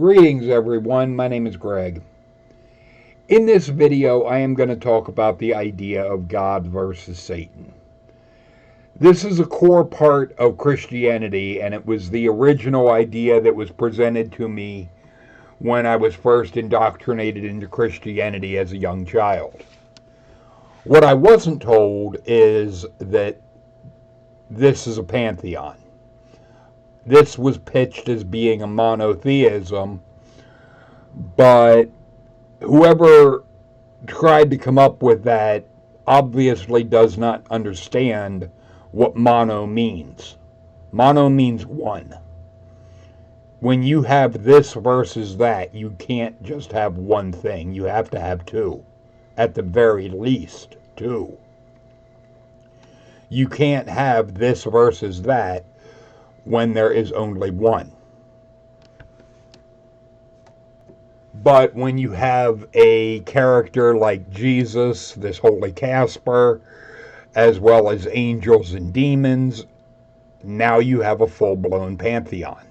Greetings everyone, my name is Greg. In this video I am going to talk about the idea of God versus Satan. This is a core part of Christianity, and it was the original idea that was presented to me when I was first indoctrinated into Christianity as a young child. What I wasn't told is that this is a pantheon. This was pitched as being a monotheism, but whoever tried to come up with that obviously does not understand what mono means. Mono means one. When you have this versus that, you can't just have one thing. You have to have two. At the very least, two. You can't have this versus that when there is only one. But when you have a character like Jesus, this holy Casper, as well as angels and demons, now you have a full-blown pantheon.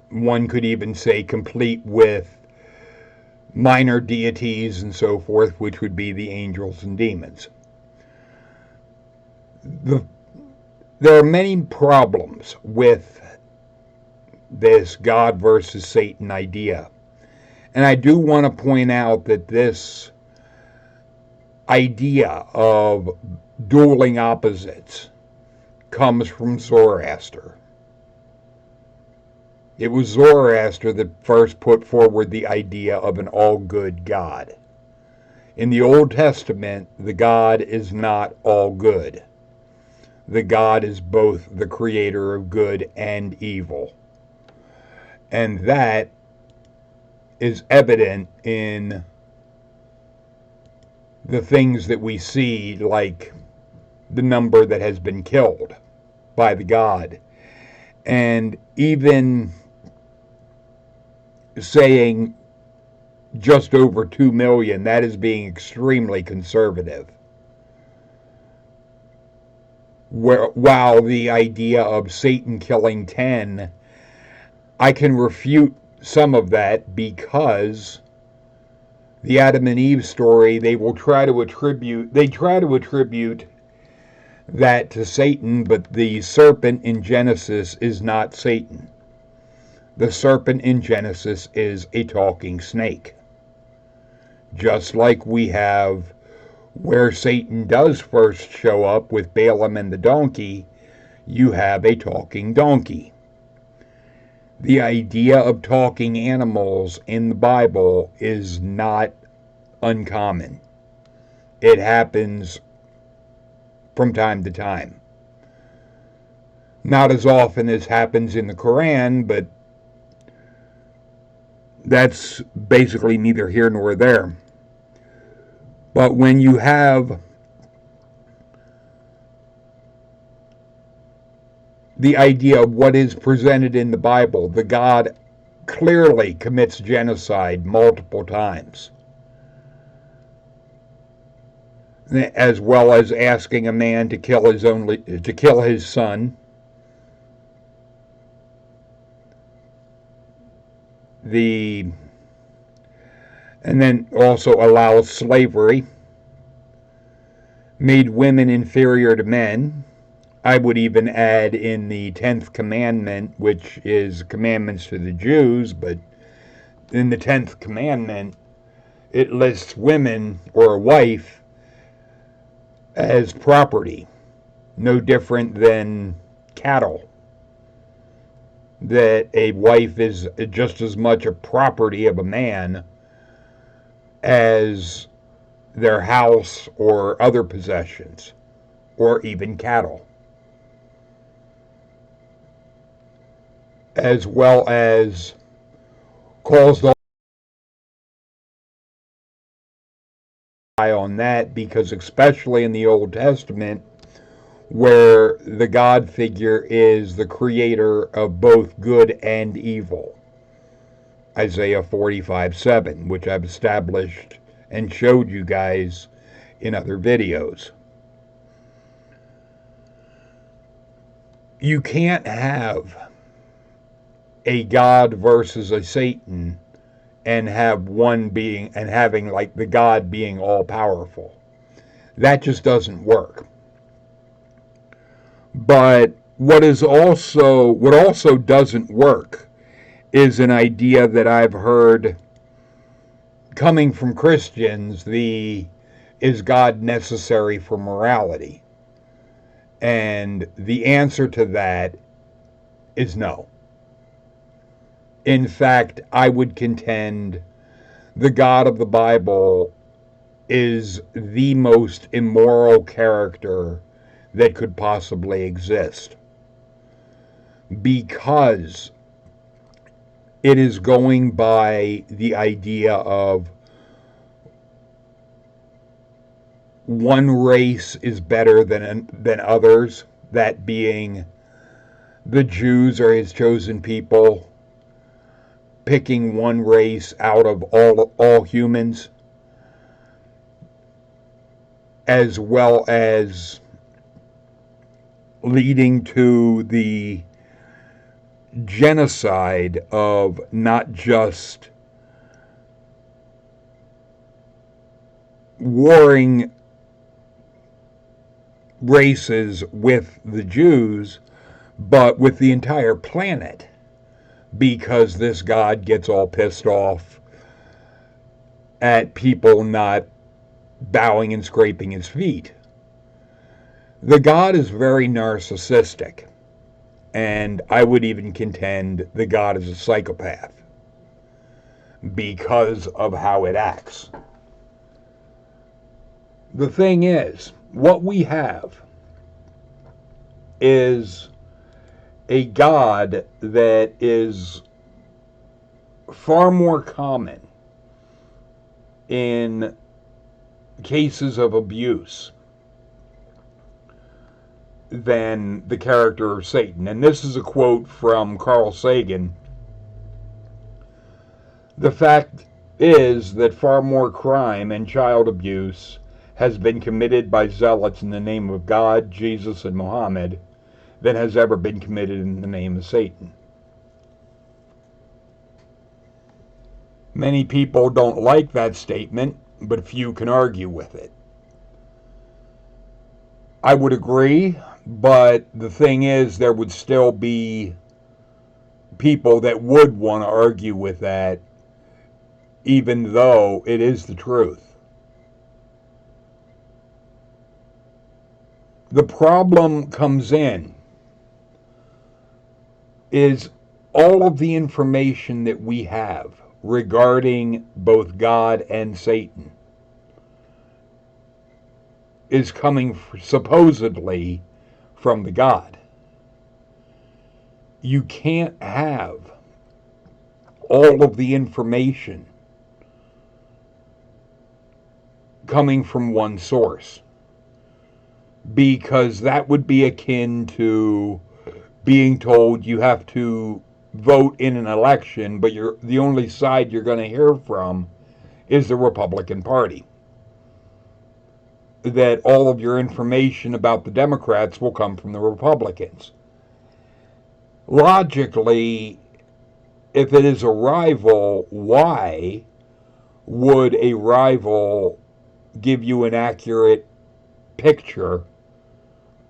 One could even say complete with minor deities and so forth, which would be the angels and demons. There are many problems with this God versus Satan idea. And I do want to point out that this idea of dueling opposites comes from Zoroaster. It was Zoroaster that first put forward the idea of an all-good God. In the Old Testament, the God is not all good. The God is both the creator of good and evil. And that is evident in the things that we see, like the number that has been killed by the God. And even saying just over 2 million, that is being extremely conservative. While the idea of Satan killing 10, I can refute some of that, because the Adam and Eve story, they try to attribute that to Satan, but the serpent in Genesis is not Satan. The serpent in Genesis is a talking snake. Just like we have where Satan does first show up with Balaam and the donkey, you have a talking donkey. The idea of talking animals in the Bible is not uncommon. It happens from time to time. Not as often as happens in the Quran, but that's basically neither here nor there. But when you have the idea of what is presented in the Bible, the God clearly commits genocide multiple times, as well as asking a man to kill his son. And then also allows slavery, made women inferior to men. I would even add in the 10th commandment, which is commandments to the Jews, but in the 10th commandment, it lists women, or a wife, as property, no different than cattle. That a wife is just as much a property of a man as their house or other possessions, or even cattle. As well as calls the eye on that, because especially in the Old Testament, where the God figure is the creator of both good and evil. Isaiah 45:7, which I've established and showed you guys in other videos. You can't have a God versus a Satan and have one being and having like the God being all powerful. That just doesn't work. But what also doesn't work is an idea that I've heard coming from Christians, is God necessary for morality? And the answer to that is no. In fact, I would contend the God of the Bible is the most immoral character that could possibly exist, because it is going by the idea of one race is better than others, that being the Jews are his chosen people, picking one race out of all humans, as well as leading to the genocide of not just warring races with the Jews, but with the entire planet, because this God gets all pissed off at people not bowing and scraping his feet. The God is very narcissistic, and I would even contend the God is a psychopath because of how it acts. The thing is, what we have is a God that is far more common in cases of abuse than the character of Satan. And this is a quote from Carl Sagan. The fact is that far more crime and child abuse has been committed by zealots in the name of God, Jesus, and Muhammad than has ever been committed in the name of Satan. Many people don't like that statement, but few can argue with it. I would agree, but the thing is, there would still be people that would want to argue with that, even though it is the truth. The problem comes in is all of the information that we have regarding both God and Satan is coming supposedly from the God. You can't have all of the information coming from one source, because that would be akin to being told you have to vote in an election, but the only side you're going to hear from is the Republican Party. That all of your information about the Democrats will come from the Republicans. Logically, if it is a rival, why would a rival give you an accurate picture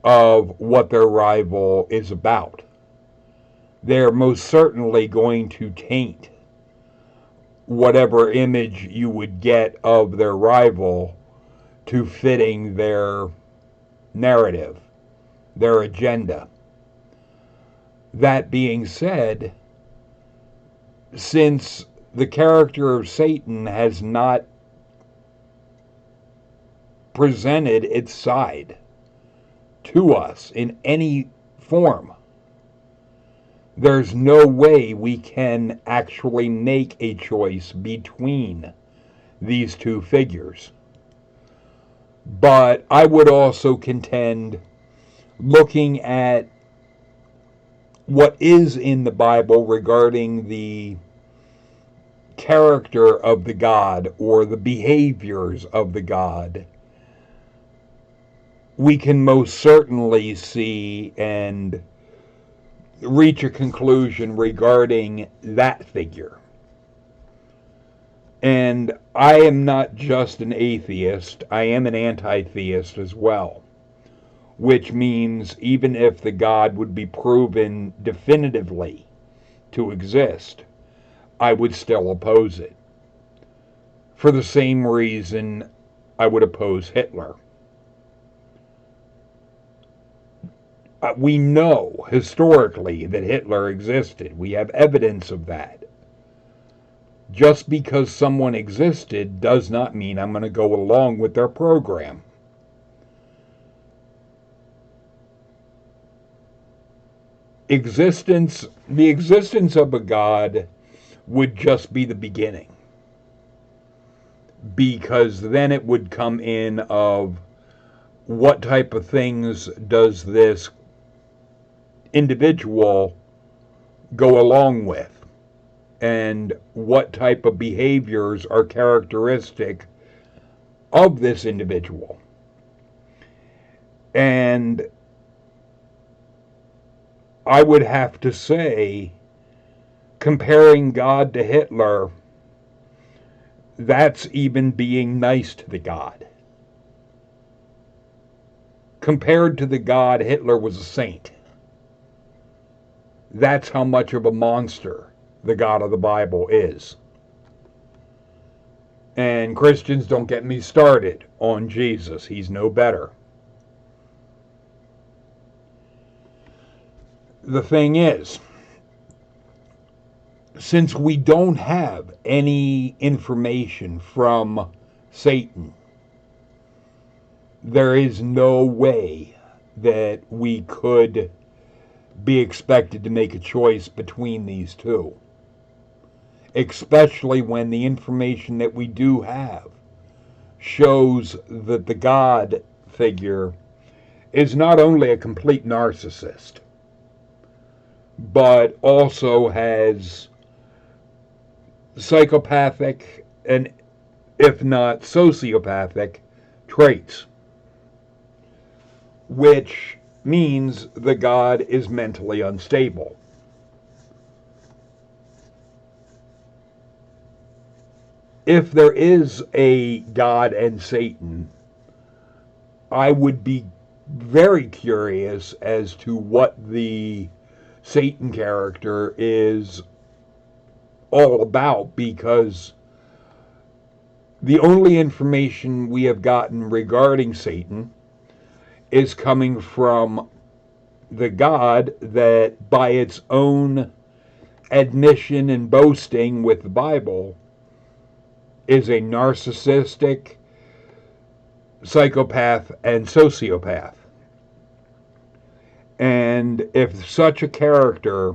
of what their rival is about? They're most certainly going to taint whatever image you would get of their rival to fitting their narrative, their agenda. That being said, since the character of Satan has not presented its side to us in any form, there's no way we can actually make a choice between these two figures. But I would also contend, looking at what is in the Bible regarding the character of the God or the behaviors of the God, we can most certainly see and reach a conclusion regarding that figure. And I am not just an atheist, I am an anti-theist as well. Which means even if the God would be proven definitively to exist, I would still oppose it. For the same reason I would oppose Hitler. We know historically that Hitler existed. We have evidence of that. Just because someone existed does not mean I'm going to go along with their program. The existence of a God would just be the beginning. Because then it would come in of what type of things does this individual go along with, and what type of behaviors are characteristic of this individual. And I would have to say, comparing God to Hitler, that's even being nice to the God. Compared to the God, Hitler was a saint. That's how much of a monster the God of the Bible is. And Christians, don't get me started on Jesus. He's no better. The thing is, since we don't have any information from Satan, there is no way that we could be expected to make a choice between these two. Especially when the information that we do have shows that the God figure is not only a complete narcissist, but also has psychopathic and, if not sociopathic, traits, which means the God is mentally unstable. If there is a God and Satan, I would be very curious as to what the Satan character is all about, because the only information we have gotten regarding Satan is coming from the God that, by its own admission and boasting with the Bible, is a narcissistic, psychopath, and sociopath. And if such a character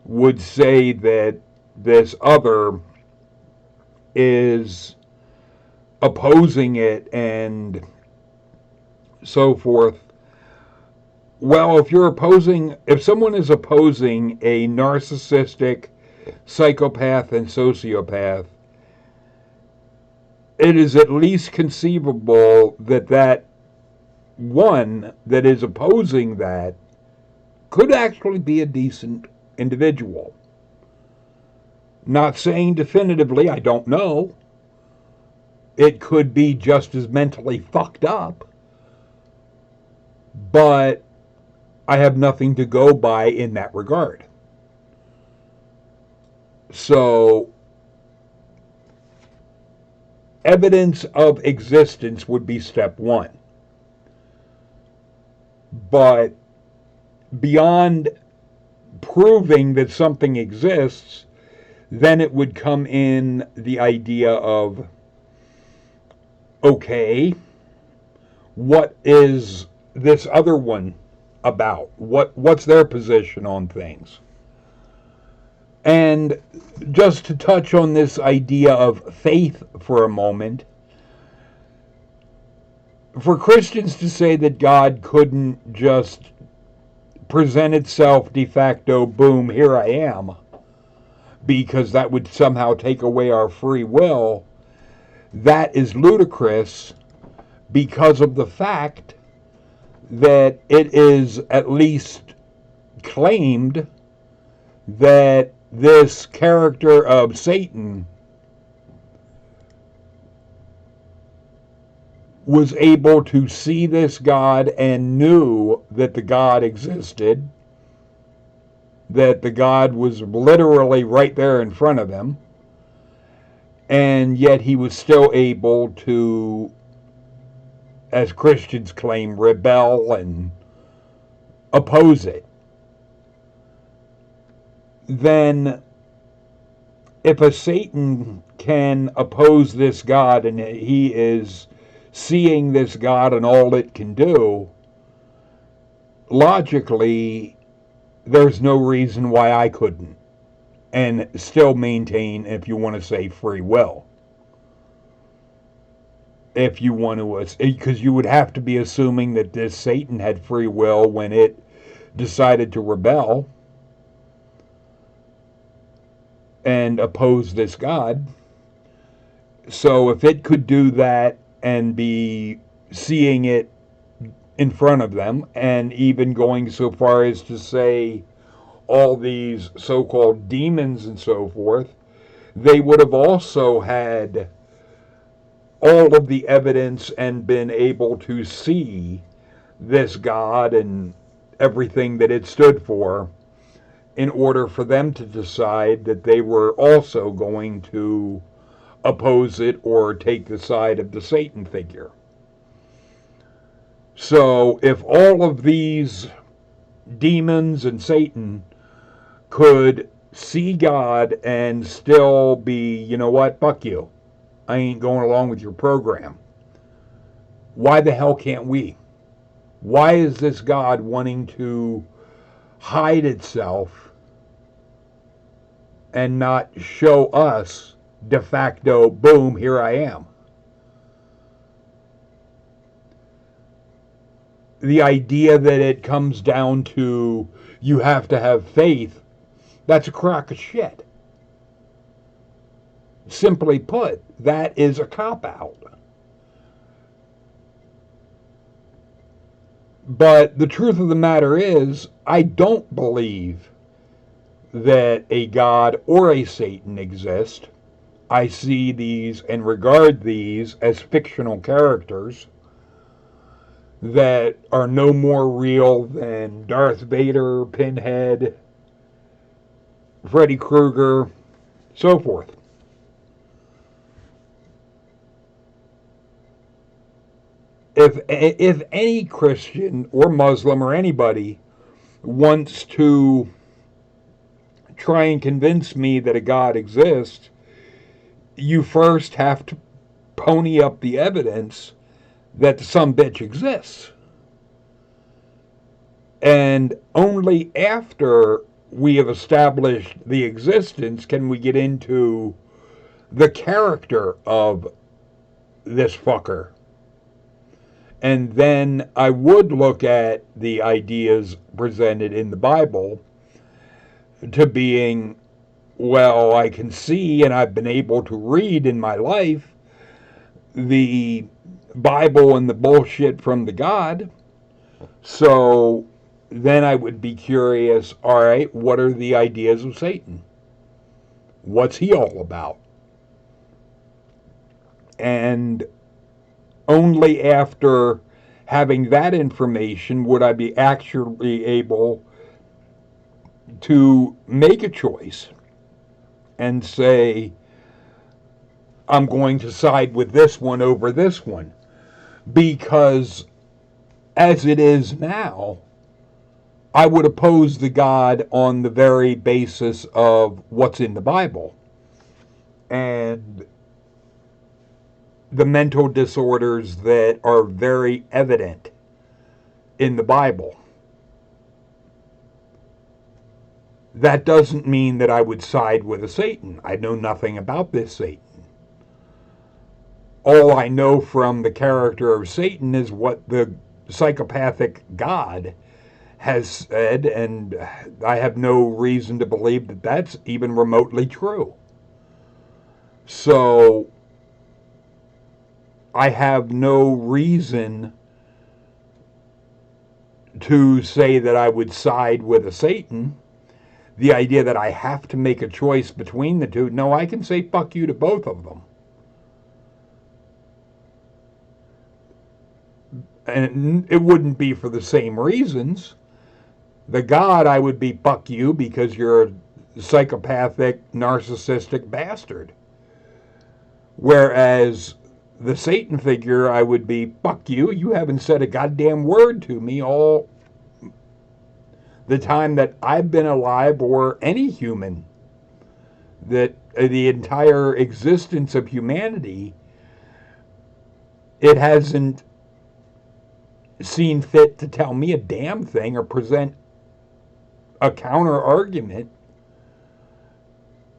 would say that this other is opposing it and so forth, well, if someone is opposing a narcissistic, psychopath, and sociopath, it is at least conceivable that that one that is opposing that could actually be a decent individual. Not saying definitively, I don't know. It could be just as mentally fucked up. But I have nothing to go by in that regard. So, evidence of existence would be step one. But beyond proving that something exists, then it would come in the idea of, okay, what is this other one about? What's their position on things? And just to touch on this idea of faith for a moment, for Christians to say that God couldn't just present itself de facto, boom, here I am, because that would somehow take away our free will, that is ludicrous because of the fact that it is at least claimed that this character of Satan was able to see this God and knew that the God existed, that the God was literally right there in front of him, and yet he was still able to, as Christians claim, rebel and oppose it. Then if a Satan can oppose this God and he is seeing this God and all it can do, logically, there's no reason why I couldn't, and still maintain, if you want to say, free will. If you want to, because you would have to be assuming that this Satan had free will when it decided to rebel and oppose this God. So if it could do that and be seeing it in front of them, and even going so far as to say all these so-called demons and so forth, they would have also had all of the evidence and been able to see this God and everything that it stood for in order for them to decide that they were also going to oppose it or take the side of the Satan figure. So if all of these demons and Satan could see God and still be, you know what, fuck you, I ain't going along with your program, why the hell can't we? Why is this God wanting to hide itself and not show us de facto, boom, here I am? The idea that it comes down to you have to have faith, that's a crock of shit. Simply put, that is a cop-out. But the truth of the matter is, I don't believe that a God or a Satan exist. I see these and regard these as fictional characters that are no more real than Darth Vader, Pinhead, Freddy Krueger, so forth. If any Christian or Muslim or anybody wants to try and convince me that a God exists, you first have to pony up the evidence that the sumbitch exists. And only after we have established the existence can we get into the character of this fucker. And then I would look at the ideas presented in the Bible to being, well, I can see and I've been able to read in my life the Bible and the bullshit from the God. So then I would be curious, all right, what are the ideas of Satan? What's he all about? And only after having that information would I be actually able to make a choice and say, I'm going to side with this one over this one. Because as it is now, I would oppose the God on the very basis of what's in the Bible and the mental disorders that are very evident in the Bible. That doesn't mean that I would side with a Satan. I know nothing about this Satan. All I know from the character of Satan is what the psychopathic God has said, and I have no reason to believe that that's even remotely true. So I have no reason to say that I would side with a Satan, the idea that I have to make a choice between the two. No, I can say fuck you to both of them. And it wouldn't be for the same reasons. The God, I would be fuck you because you're a psychopathic, narcissistic bastard. Whereas the Satan figure, I would be fuck you. You haven't said a goddamn word to me all the time that I've been alive, or any human, that the entire existence of humanity, it hasn't seen fit to tell me a damn thing or present a counter argument.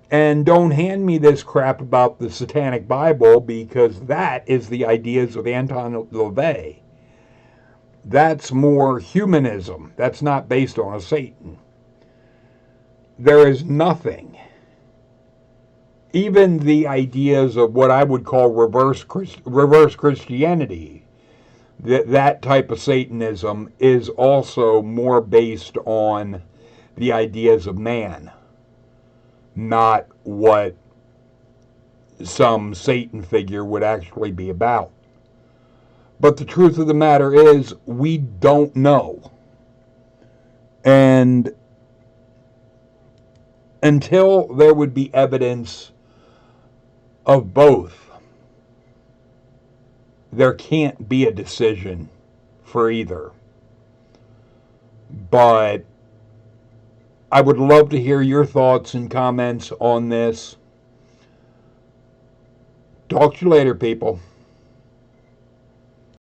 And don't hand me this crap about the Satanic Bible, because that is the ideas of Anton LaVey. That's more humanism. That's not based on a Satan. There is nothing. Even the ideas of what I would call reverse Christianity, that type of Satanism is also more based on the ideas of man, not what some Satan figure would actually be about. But the truth of the matter is, we don't know. And until there would be evidence of both, there can't be a decision for either. But I would love to hear your thoughts and comments on this. Talk to you later, people.